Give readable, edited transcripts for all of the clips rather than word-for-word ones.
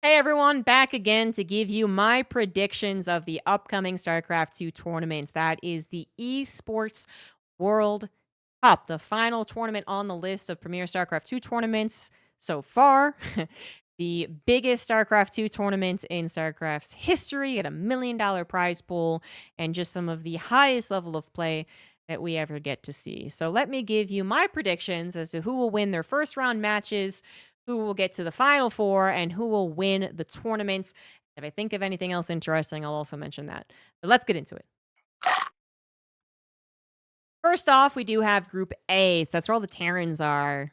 Hey everyone, back again to give you my predictions of the upcoming StarCraft 2 tournament. That is the Esports World Cup, the final tournament on the list of premier StarCraft 2 tournaments so far. The biggest StarCraft 2 tournament in StarCraft's history at $1 million prize pool and just some of the highest level of play that we ever get to see. So let me give you my predictions as to who will win their first round matches, who will get to the final four, and who will win the tournament. If I think of anything else interesting, I'll also mention that. But let's get into it. First off, we do have Group A. So that's where all the Terrans are.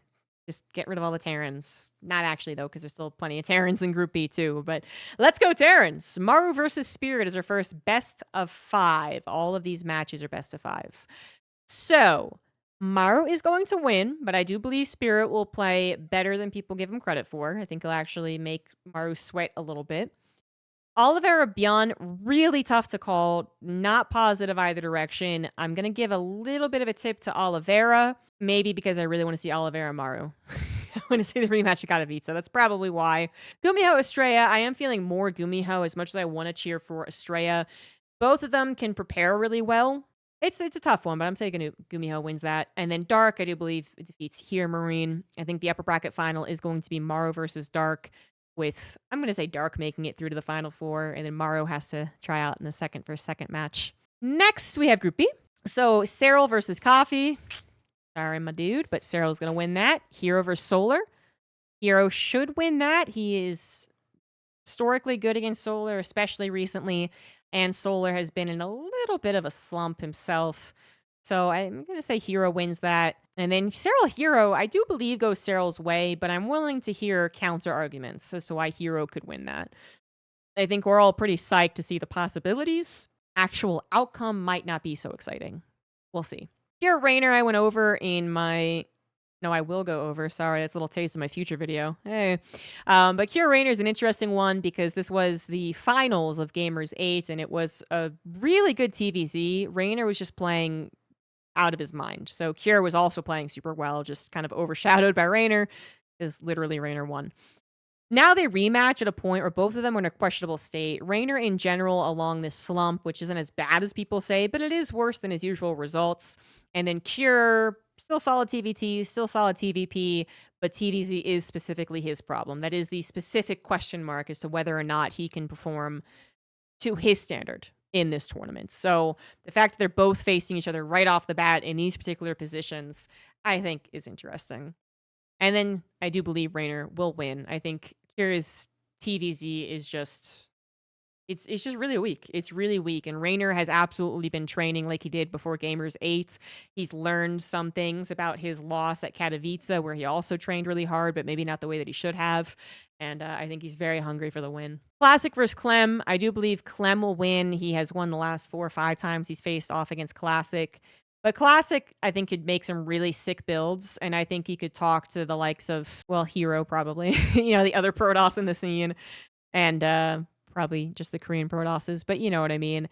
Just get rid of all the Terrans. Not actually, though, because there's still plenty of Terrans in Group B, too. But let's go Terrans. Maru versus Spirit is our first best of 5. All of these matches are best of 5s. So, Maru is going to win, but I do believe Spirit will play better than people give him credit for. I think he'll actually make Maru sweat a little bit. Oliveira Beyond, really tough to call. Not positive either direction. I'm going to give a little bit of a tip to Oliveira, maybe because I really want to see Oliveira Maru. I want to see the rematch of Katowice. That's probably why. Gumiho Estrella, I am feeling more Gumiho as much as I want to cheer for Estrella. Both of them can prepare really well. It's a tough one, but I'm saying Gumiho wins that. And then Dark, I do believe, defeats Here Marine. I think the upper bracket final is going to be Maru versus Dark, with, I'm going to say Dark making it through to the final four, and then Maru has to try out in the second match. Next, we have Group B. So, Cyril versus Coffee. Sorry, my dude, but Cyril's going to win that. Hero versus Solar. Hero should win that. He is historically good against Solar, especially recently. And Solar has been in a little bit of a slump himself. So I'm going to say Hero wins that. And then Cyril Hero, I do believe goes Cyril's way, but I'm willing to hear counter arguments as to why Hero could win that. I think we're all pretty psyched to see the possibilities. Actual outcome might not be so exciting. We'll see. Here, Rainer, I went over in my... No, I will go over. Sorry, that's a little taste of my future video. Hey. But Cure Rainer is an interesting one because this was the finals of Gamers 8, and it was a really good TVZ. Rainer was just playing out of his mind. So Cure was also playing super well, just kind of overshadowed by Rainer, because literally Rainer won. Now they rematch at a point where both of them are in a questionable state. Rainer in general along this slump, which isn't as bad as people say, but it is worse than his usual results. And then Cure, still solid TVT, still solid TVP, but TDZ is specifically his problem. That is the specific question mark as to whether or not he can perform to his standard in this tournament. So the fact that they're both facing each other right off the bat in these particular positions, I think is interesting. And then I do believe Rainer will win. I think Kira's TVZ is just... It's just really weak. It's really weak. And Rainer has absolutely been training like he did before Gamers 8. He's learned some things about his loss at Katowice, where he also trained really hard, but maybe not the way that he should have. And I think he's very hungry for the win. Classic versus Clem. I do believe Clem will win. He has won the last 4 or 5 times he's faced off against Classic. But Classic, I think, could make some really sick builds. And I think he could talk to the likes of, well, Hero probably. The other Protoss in the scene. And, probably just the Korean Protosses, but you know what I mean.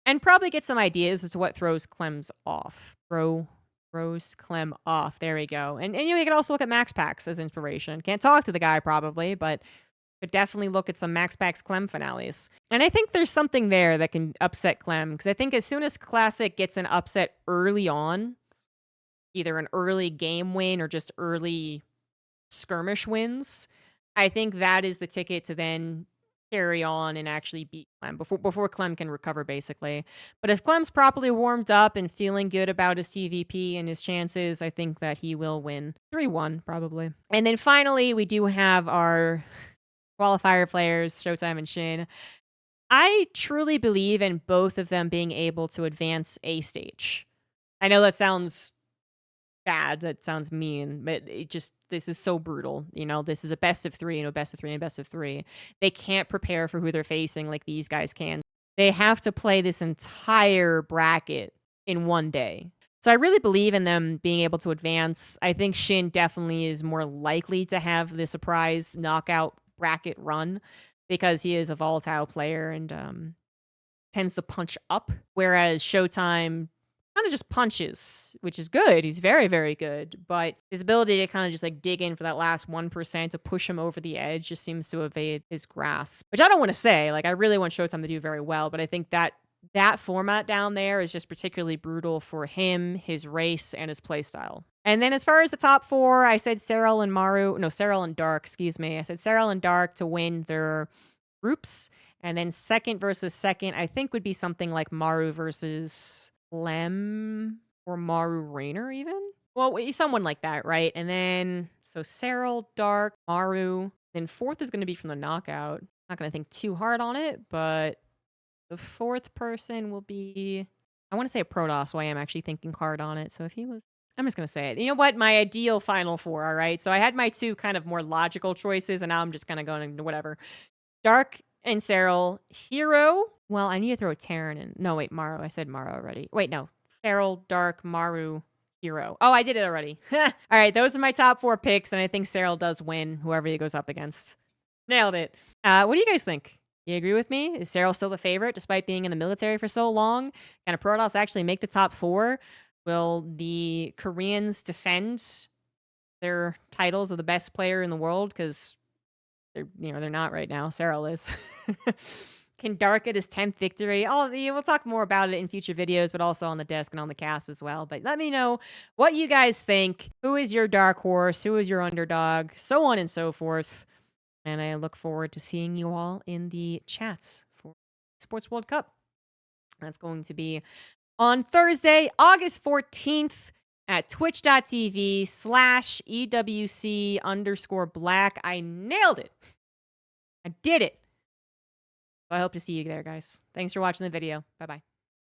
And probably get some ideas as to what throws Clem's off. Throws Clem off. There we go. And you can also look at Max Packs as inspiration. Can't talk to the guy probably, but could definitely look at some Max Packs Clem finales. And I think there's something there that can upset Clem, because I think as soon as Classic gets an upset early on, either an early game win or just early skirmish wins, I think that is the ticket to then carry on and actually beat Clem before Clem can recover, basically. But if Clem's properly warmed up and feeling good about his TVP and his chances, I think that he will win 3-1, probably. And then finally, we do have our qualifier players, Showtime and Shin. I truly believe in both of them being able to advance a stage. I know that sounds bad, that sounds mean, but this is so brutal. This is a best of 3 and a best of 3 and best of 3. They can't prepare for who they're facing like these guys can. They have to play this entire bracket in one day. So I really believe in them being able to advance. I think Shin definitely is more likely to have the surprise knockout bracket run because he is a volatile player and tends to punch up, whereas Showtime kind of just punches, which is good. He's very, very good. But his ability to kind of just like dig in for that last 1% to push him over the edge just seems to evade his grasp. Which I don't want to say. Like, I really want Showtime to do very well, but I think that format down there is just particularly brutal for him, his race, and his playstyle. And then as far as the top 4, I said Serral and Dark, excuse me. I said Serral and Dark to win their groups. And then second versus second, I think would be something like Maru versus Lem or Maru Rainer even. Well, someone like that, right? And then, so Serral, Dark, Maru. Then fourth is going to be from the knockout. Not going to think too hard on it, but the fourth person will be, I want to say a Protoss, so I am actually thinking hard on it. So if he was, I'm just going to say it. You know what? My ideal final 4, all right? So I had my 2 kind of more logical choices, and now I'm just kind of going into whatever. Dark and Serral. Hero. Well, I need to throw a Terran in. No, wait, Maru. I said Maru already. Wait, no. Serral, Dark, Maru, Hero. Oh, I did it already. All right, those are my top 4 picks, and I think Serral does win whoever he goes up against. Nailed it. What do you guys think? You agree with me? Is Serral still the favorite despite being in the military for so long? Can a Protoss actually make the top 4? Will the Koreans defend their titles of the best player in the world? Because they're not right now. Serral is. Can Dark get his 10th victory? We'll talk more about it in future videos, but also on the desk and on the cast as well. But let me know what you guys think. Who is your dark horse? Who is your underdog? So on and so forth. And I look forward to seeing you all in the chats for Sports World Cup. That's going to be on Thursday, August 14th at twitch.tv/EWC_black. I nailed it. I did it. I hope to see you there, guys. Thanks for watching the video. Bye-bye.